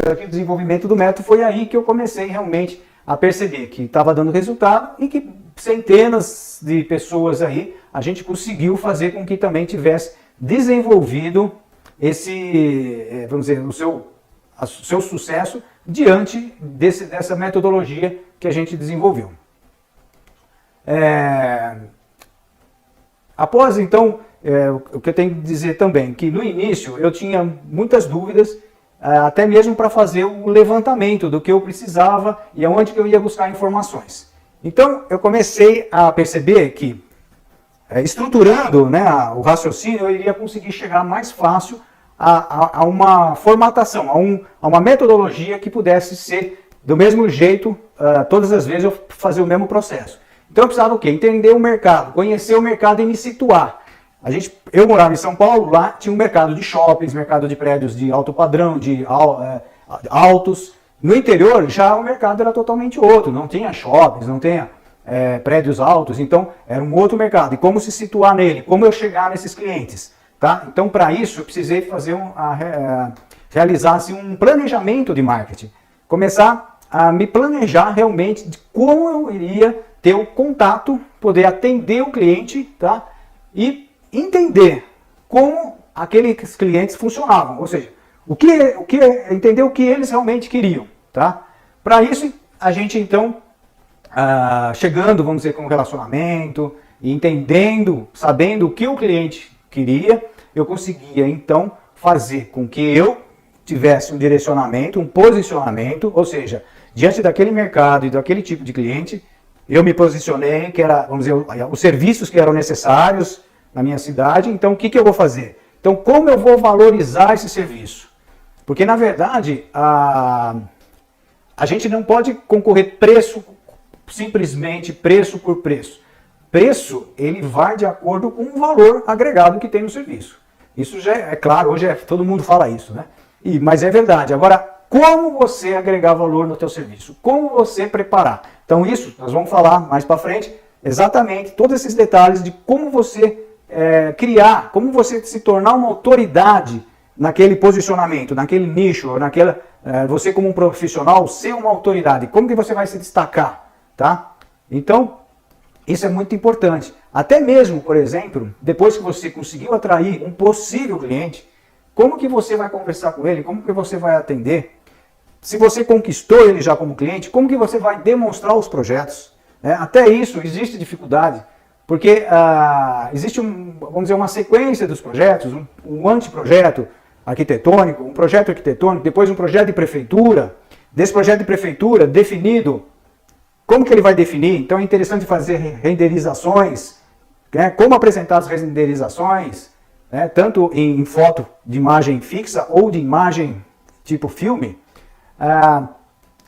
durante o desenvolvimento do método, foi aí que eu comecei realmente a perceber que estava dando resultado e que centenas de pessoas aí, a gente conseguiu fazer com que também tivesse desenvolvido esse, vamos dizer, o seu sucesso diante dessa metodologia que a gente desenvolveu. Após, então, o que eu tenho que dizer também, que no início eu tinha muitas dúvidas, até mesmo para fazer o levantamento do que eu precisava e aonde que eu ia buscar informações. Então, eu comecei a perceber que, estruturando, né, o raciocínio, eu iria conseguir chegar mais fácil a uma formatação, a uma metodologia que pudesse ser do mesmo jeito, todas as vezes eu fazer o mesmo processo. Então eu precisava o quê? Entender o mercado, conhecer o mercado e me situar. Eu morava em São Paulo, lá tinha um mercado de shoppings, mercado de prédios de alto padrão, de altos. No interior já o mercado era totalmente outro, não tinha shoppings, não tinha prédios altos, então era um outro mercado. E como se situar nele, como eu chegar nesses clientes? Tá? Então para isso eu precisei fazer realizar assim, um planejamento de marketing. Começar a me planejar realmente de como eu iria ter o contato, poder atender o cliente, tá? E entender como aqueles clientes funcionavam, ou seja, entender o que eles realmente queriam, tá? Para isso, a gente então, chegando, vamos dizer, com o relacionamento, entendendo, sabendo o que o cliente queria, eu conseguia então fazer com que eu tivesse um direcionamento, um posicionamento, ou seja, diante daquele mercado e daquele tipo de cliente, eu me posicionei, que era, vamos dizer, os serviços que eram necessários na minha cidade. Então, o que eu vou fazer? Então, como eu vou valorizar esse serviço? Porque, na verdade, a gente não pode concorrer simplesmente preço por preço. Preço, ele vai de acordo com o valor agregado que tem no serviço. Isso já é claro, hoje todo mundo fala isso, né? Mas é verdade. Agora, como você agregar valor no teu serviço? Como você preparar? Então isso, nós vamos falar mais para frente, exatamente todos esses detalhes de como você criar, como você se tornar uma autoridade naquele posicionamento, naquele nicho, você como um profissional ser uma autoridade, como que você vai se destacar, tá? Então, isso é muito importante. Até mesmo, por exemplo, depois que você conseguiu atrair um possível cliente, como que você vai conversar com ele, como que você vai atender? Se você conquistou ele já como cliente, como que você vai demonstrar os projetos? Até isso existe dificuldade, porque existe vamos dizer, uma sequência dos projetos, um anteprojeto arquitetônico, um projeto arquitetônico, depois um projeto de prefeitura. Desse projeto de prefeitura definido, como que ele vai definir? Então é interessante fazer renderizações, como apresentar as renderizações, tanto em foto de imagem fixa ou de imagem tipo filme.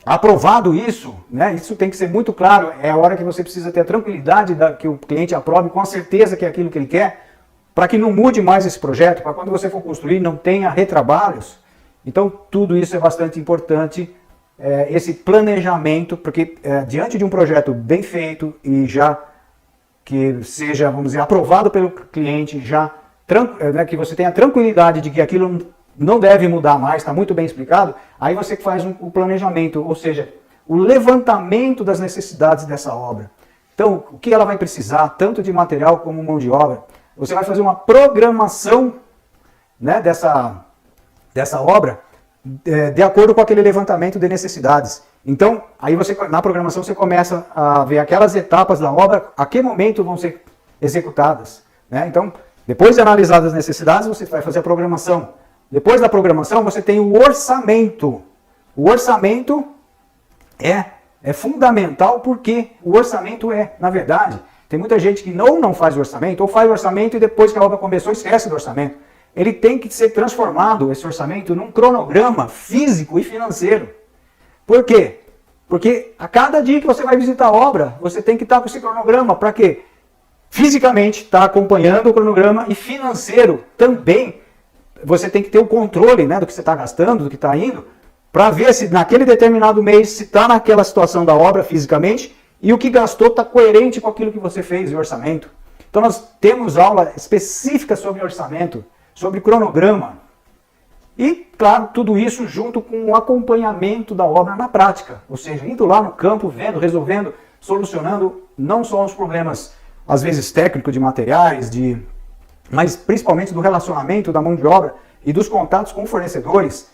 Aprovado isso, isso tem que ser muito claro, é a hora que você precisa ter a tranquilidade que o cliente aprove com a certeza que é aquilo que ele quer, para que não mude mais esse projeto, para quando você for construir não tenha retrabalhos. Então tudo isso é bastante importante, esse planejamento, porque diante de um projeto bem feito e já que seja, vamos dizer, aprovado pelo cliente, que você tenha tranquilidade de que aquilo não deve mudar mais, está muito bem explicado, aí você faz o planejamento, ou seja, o levantamento das necessidades dessa obra. Então, o que ela vai precisar, tanto de material como mão de obra. Você vai fazer uma programação dessa obra de acordo com aquele levantamento de necessidades. Então, aí na programação você começa a ver aquelas etapas da obra, a que momento vão ser executadas. Então, depois de analisar as necessidades, você vai fazer a programação. Depois da programação, você tem o orçamento. O orçamento é fundamental porque o orçamento na verdade, tem muita gente que não faz o orçamento, ou faz o orçamento e depois que a obra começou, esquece do orçamento. Ele tem que ser transformado, esse orçamento, num cronograma físico e financeiro. Por quê? Porque a cada dia que você vai visitar a obra, você tem que estar com esse cronograma. Para quê? Fisicamente, estar acompanhando o cronograma e financeiro também. Você tem que ter o controle do que você está gastando, do que está indo, para ver se naquele determinado mês, se está naquela situação da obra fisicamente, e o que gastou está coerente com aquilo que você fez, o orçamento. Então nós temos aula específica sobre orçamento, sobre cronograma. E, claro, tudo isso junto com o acompanhamento da obra na prática, ou seja, indo lá no campo, vendo, resolvendo, solucionando não só os problemas, às vezes técnicos de materiais, mas principalmente do relacionamento da mão de obra e dos contatos com fornecedores,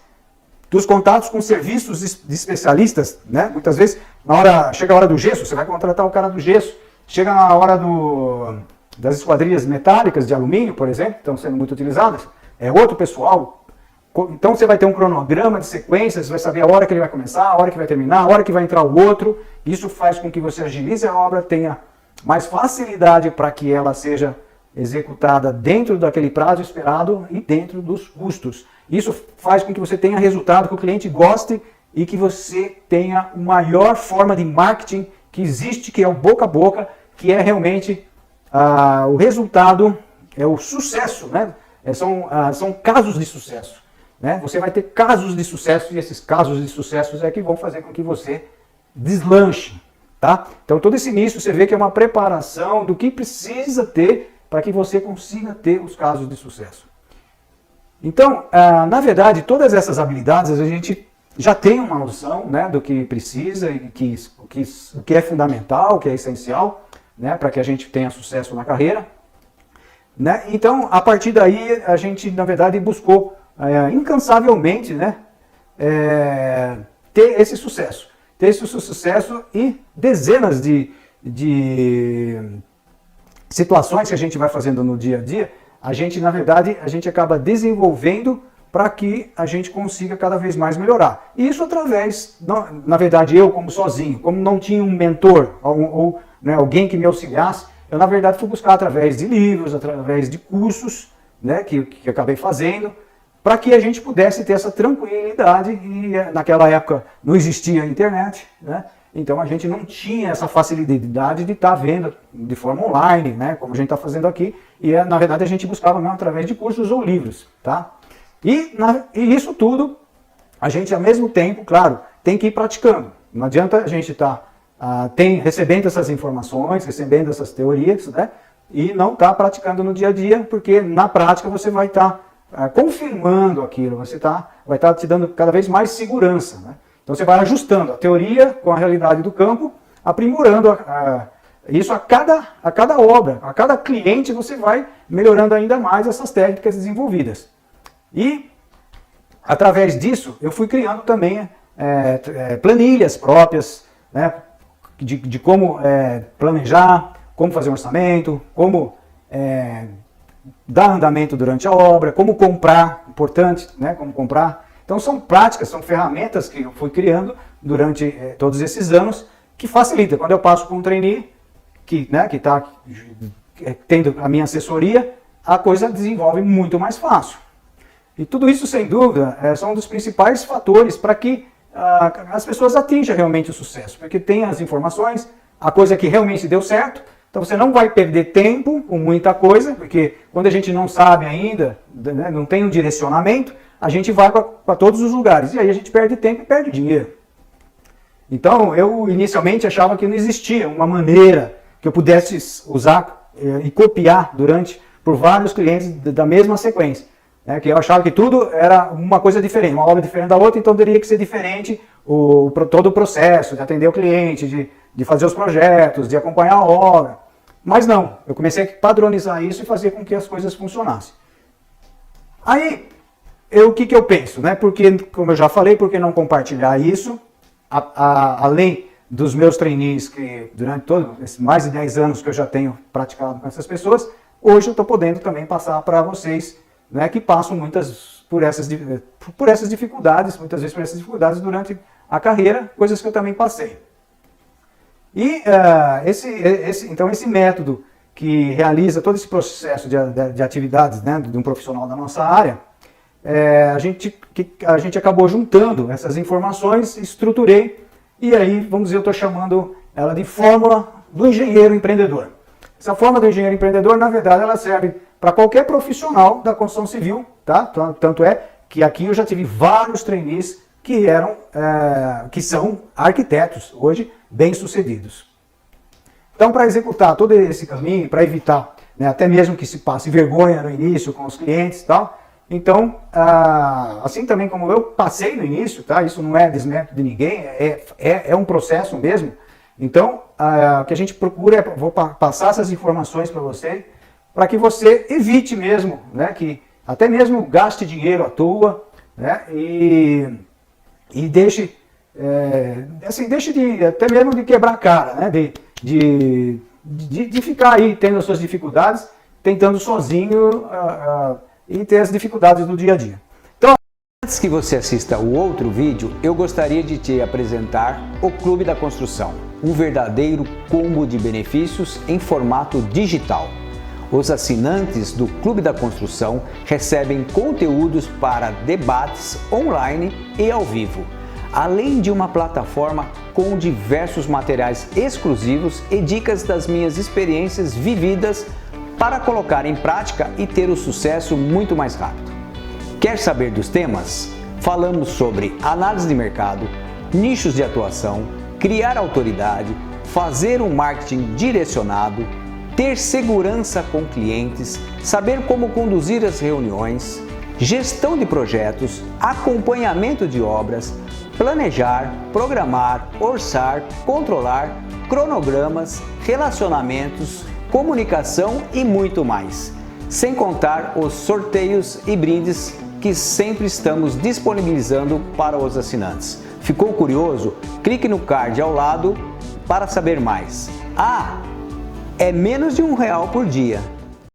dos contatos com serviços de especialistas, né? Muitas vezes, chega a hora do gesso, você vai contratar o cara do gesso, chega na hora das esquadrias metálicas de alumínio, por exemplo, que estão sendo muito utilizadas, é outro pessoal. Então você vai ter um cronograma de sequências, você vai saber a hora que ele vai começar, a hora que vai terminar, a hora que vai entrar o outro. Isso faz com que você agilize a obra, tenha mais facilidade para que ela seja executada dentro daquele prazo esperado e dentro dos custos. Isso faz com que você tenha resultado que o cliente goste e que você tenha a maior forma de marketing que existe, que é o boca a boca, que é realmente o resultado, é o sucesso, né? São casos de sucesso. Né? Você vai ter casos de sucesso e esses casos de sucesso é que vão fazer com que você deslanche. Tá? Então todo esse início você vê que é uma preparação do que precisa ter para que você consiga ter os casos de sucesso. Então, na verdade, todas essas habilidades a gente já tem uma noção, né, do que precisa e o que é fundamental, o que é essencial, né, para que a gente tenha sucesso na carreira. Né? Então, a partir daí, a gente, na verdade, buscou incansavelmente, né, ter esse sucesso. Ter esse sucesso e dezenas de situações que a gente vai fazendo no dia a dia, a gente, na verdade, acaba desenvolvendo para que a gente consiga cada vez mais melhorar. E isso através, na verdade, eu como sozinho, como não tinha um mentor ou né, alguém que me auxiliasse, eu, na verdade, fui buscar através de livros, através de cursos, né, que acabei fazendo, para que a gente pudesse ter essa tranquilidade. E naquela época não existia a internet, né? Então a gente não tinha essa facilidade de estar vendo de forma online, né, como a gente está fazendo aqui, e na verdade a gente buscava mesmo através de cursos ou livros. Tá? E isso tudo, a gente ao mesmo tempo, claro, tem que ir praticando. Não adianta a gente estar recebendo essas informações, recebendo essas teorias, né, e não estar praticando no dia a dia, porque na prática você vai estar confirmando aquilo, você vai estar te dando cada vez mais segurança. Né? Então você vai ajustando a teoria com a realidade do campo, aprimorando isso a cada obra, a cada cliente você vai melhorando ainda mais essas técnicas desenvolvidas. E através disso eu fui criando também planilhas próprias, né, de como planejar, como fazer um orçamento, como dar andamento durante a obra, como comprar, importante, né, como comprar. Então são práticas, são ferramentas que eu fui criando durante todos esses anos, que facilita. Quando eu passo para um trainee que está tendo a minha assessoria, a coisa desenvolve muito mais fácil. E tudo isso, sem dúvida, são um dos principais fatores para que as pessoas atinjam realmente o sucesso, porque tem as informações, a coisa que realmente deu certo. Então você não vai perder tempo com muita coisa, porque quando a gente não sabe ainda, né, não tem um direcionamento, a gente vai para todos os lugares. E aí a gente perde tempo e perde dinheiro. Então eu inicialmente achava que não existia uma maneira que eu pudesse usar e copiar por vários clientes da mesma sequência. Né, que eu achava que tudo era uma coisa diferente, uma obra diferente da outra, então teria que ser diferente todo o processo de atender o cliente, de fazer os projetos, de acompanhar a obra. Mas não, eu comecei a padronizar isso e fazer com que as coisas funcionassem. Aí, o que eu penso? Né? Porque, como eu já falei, por que não compartilhar isso? Além dos meus trainees, que durante todos esses mais de 10 anos que eu já tenho praticado com essas pessoas, hoje eu estou podendo também passar para vocês, né, que passam por essas dificuldades, muitas vezes por essas dificuldades durante a carreira, coisas que eu também passei. E então esse método que realiza todo esse processo de atividades, né, de um profissional da nossa área, a gente acabou juntando essas informações, estruturei, e aí, vamos dizer, eu estou chamando ela de fórmula do engenheiro empreendedor. Essa fórmula do engenheiro empreendedor, na verdade, ela serve para qualquer profissional da construção civil, tá? Tanto é que aqui eu já tive vários trainees que são arquitetos hoje bem-sucedidos. Então, para executar todo esse caminho, para evitar, né, até mesmo que se passe vergonha no início com os clientes e tal, Então, assim também como eu passei no início, tá? Isso não é desmérito de ninguém, é um processo mesmo. Então, o que a gente procura vou passar essas informações para você, para que você evite mesmo, né? Que até mesmo gaste dinheiro à toa, né? E deixe, deixe até mesmo de quebrar a cara, né? De ficar aí tendo as suas dificuldades, tentando sozinho e ter as dificuldades do dia a dia. Então, antes que você assista o outro vídeo, eu gostaria de te apresentar o Clube da Construção, um verdadeiro combo de benefícios em formato digital. Os assinantes do Clube da Construção recebem conteúdos para debates online e ao vivo, além de uma plataforma com diversos materiais exclusivos e dicas das minhas experiências vividas para colocar em prática e ter o sucesso muito mais rápido. Quer saber dos temas? Falamos sobre análise de mercado, nichos de atuação, criar autoridade, fazer um marketing direcionado, ter segurança com clientes, saber como conduzir as reuniões, gestão de projetos, acompanhamento de obras, planejar, programar, orçar, controlar, cronogramas, relacionamentos, comunicação e muito mais. Sem contar os sorteios e brindes que sempre estamos disponibilizando para os assinantes. Ficou curioso? Clique no card ao lado para saber mais. É menos de R$1 por dia.